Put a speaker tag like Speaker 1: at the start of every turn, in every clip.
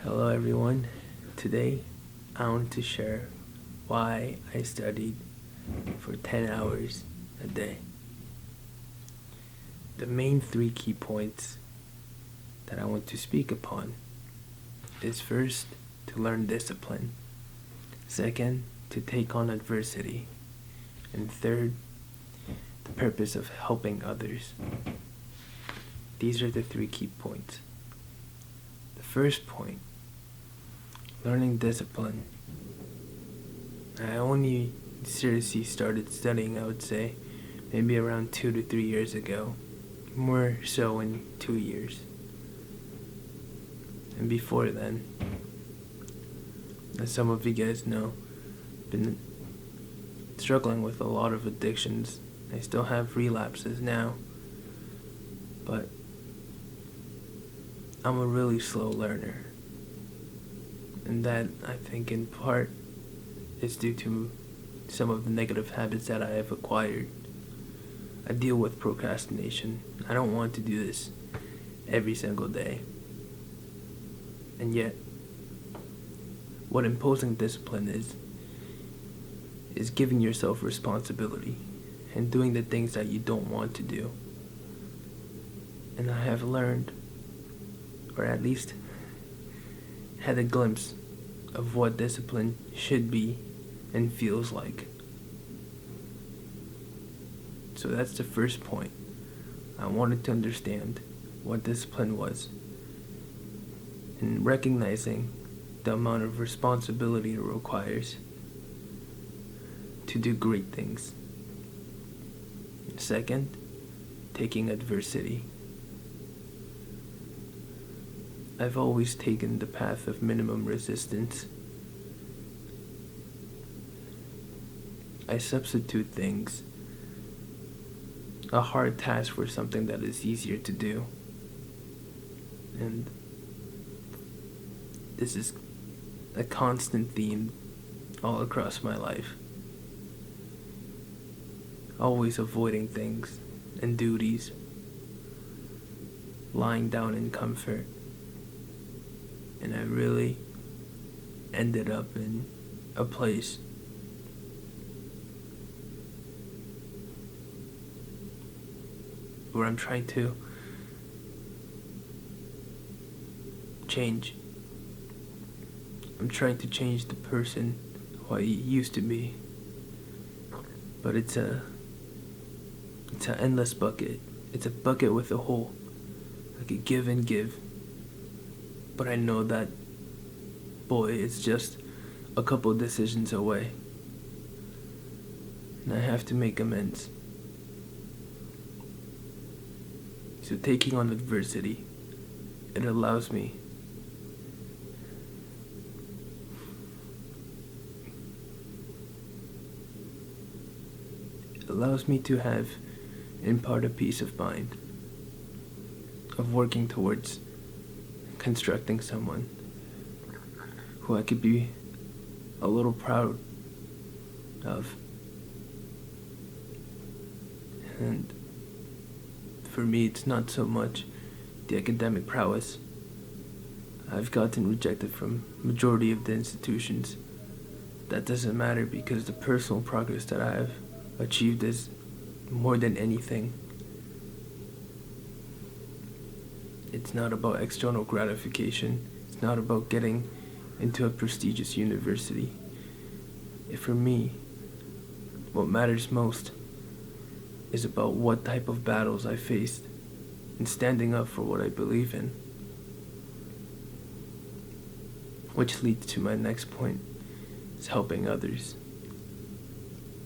Speaker 1: Hello everyone. Today I want to share why I studied for 10 hours a day. The main three key points that I want to speak upon is first, to learn discipline, second, to take on adversity, and third, the purpose of helping others. These are the three key points. The first point, learning discipline. I only seriously started studying, I would say, maybe around 2 to 3 years ago. More so in 2 years. And before then, as some of you guys know, been struggling with a lot of addictions. I still have relapses now, but I'm a really slow learner. And that, I think, in part is due to some of the negative habits that I have acquired. I deal with procrastination. I don't want to do this every single day. And yet, what imposing discipline is giving yourself responsibility and doing the things that you don't want to do. And I have learned, or at least had a glimpse of what discipline should be and feels like. So that's the first point. I wanted to understand what discipline was and recognizing the amount of responsibility it requires to do great things. Second, taking adversity. I've always taken the path of minimum resistance. I substitute things, a hard task, for something that is easier to do. And this is a constant theme all across my life. Always avoiding things and duties, lying down in comfort. And I really ended up in a place where I'm trying to change. I'm trying to change the person who I used to be. But it's an endless bucket. It's a bucket with a hole. I could give and give. But I know that, boy, it's just a couple decisions away. And I have to make amends. So taking on adversity, it allows me to have, in part, a peace of mind of working towards constructing someone who I could be a little proud of. And for me, it's not so much the academic prowess. I've gotten rejected from majority of the institutions. That doesn't matter, because the personal progress that I have achieved is more than anything. It's not about external gratification. It's not about getting into a prestigious university. For me, what matters most is about what type of battles I faced and standing up for what I believe in. Which leads to my next point, is helping others.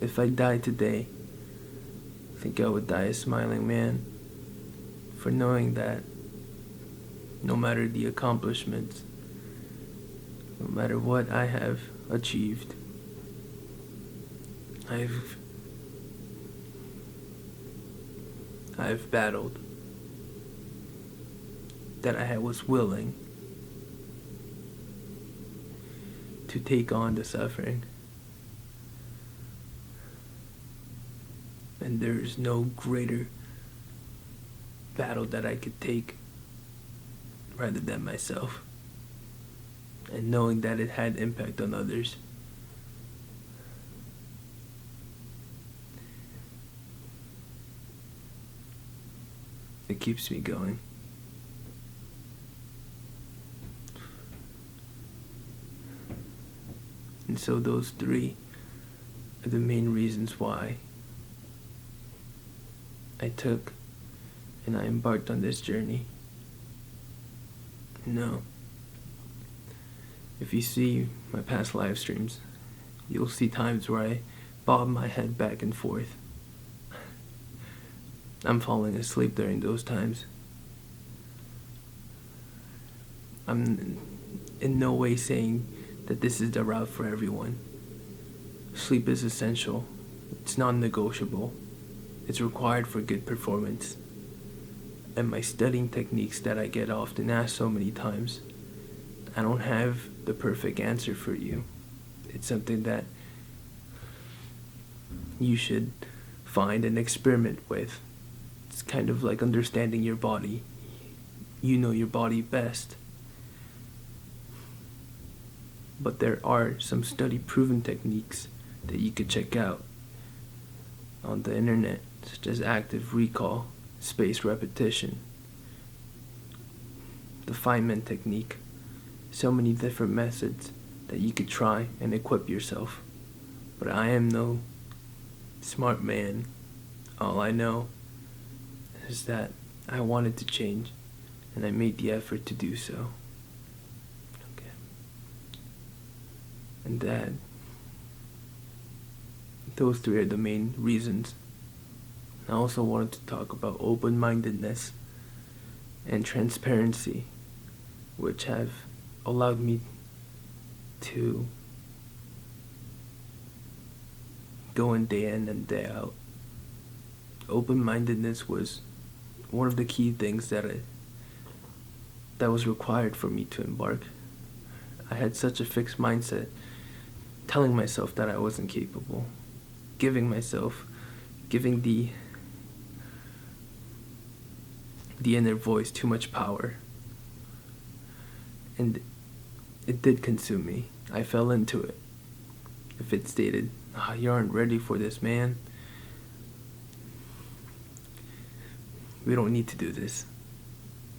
Speaker 1: If I died today, I think I would die a smiling man, for knowing that no matter the accomplishments, no matter what I have achieved, I've battled, that I was willing to take on the suffering. And there is no greater battle that I could take rather than myself. and knowing that it had impact on others. It keeps me going. And so those three are the main reasons why I took and I embarked on this journey. No. If you see my past live streams, you'll see times where I bob my head back and forth. I'm falling asleep during those times. I'm in no way saying that this is the route for everyone. Sleep is essential. It's non-negotiable. It's required for good performance. And my studying techniques that I get often asked so many times, I don't have the perfect answer for you. It's something that you should find and experiment with. It's kind of like understanding your body. You know your body best. But there are some study-proven techniques that you could check out on the internet, such as active recall, spaced repetition, the Feynman technique. So many different methods that you could try and equip yourself. But I am no smart man. All I know is that I wanted to change, and I made the effort to do so. Okay. And those three are the main reasons. I also wanted to talk about open-mindedness and transparency, which have allowed me to go in day in and day out. Open-mindedness was one of the key things that was required for me to embark. I had such a fixed mindset, telling myself that I wasn't capable, giving the inner voice too much power. And it did consume me. I fell into it. If it stated, you aren't ready for this, man. We don't need to do this.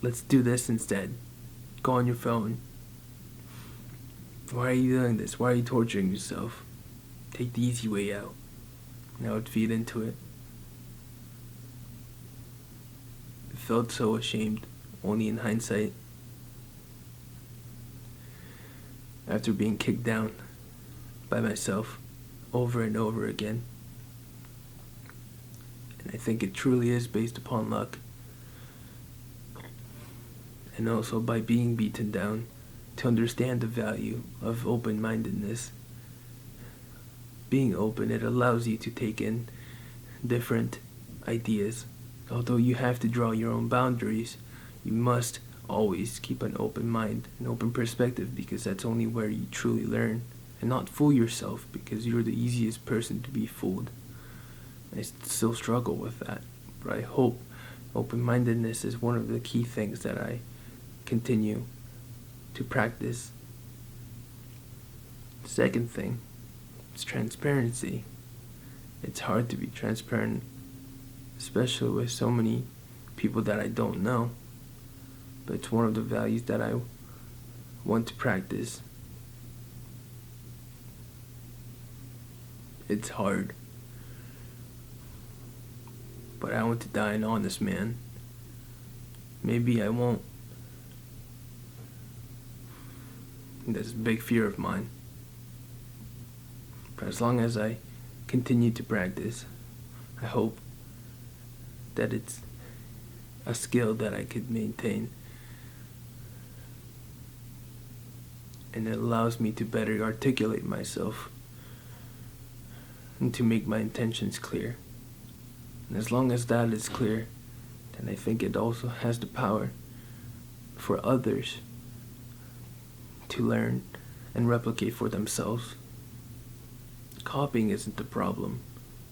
Speaker 1: Let's do this instead. Go on your phone. Why are you doing this? Why are you torturing yourself? Take the easy way out. And I would feed into it. I felt so ashamed, only in hindsight. After being kicked down by myself over and over again. And I think it truly is based upon luck. And also by being beaten down to understand the value of open-mindedness. Being open, it allows you to take in different ideas. Although you have to draw your own boundaries, you must always keep an open mind, an open perspective, because that's only where you truly learn. And not fool yourself, because you're the easiest person to be fooled. I still struggle with that, but I hope open-mindedness is one of the key things that I continue to practice. The second thing is transparency. It's hard to be transparent, especially with so many people that I don't know. But it's one of the values that I want to practice. It's hard. But I want to die an honest man. Maybe I won't. That's a big fear of mine. But as long as I continue to practice, I hope that it's a skill that I could maintain. And it allows me to better articulate myself and to make my intentions clear. And as long as that is clear, then I think it also has the power for others to learn and replicate for themselves. Copying isn't the problem,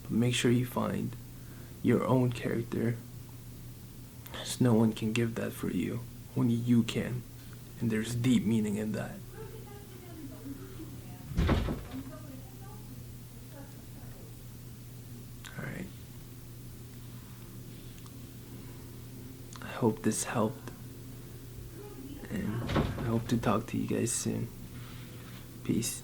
Speaker 1: but make sure you find your own character, as no one can give that for you. Only you can, and there's deep meaning in that. hope this helped. And I hope to talk to you guys soon. Peace.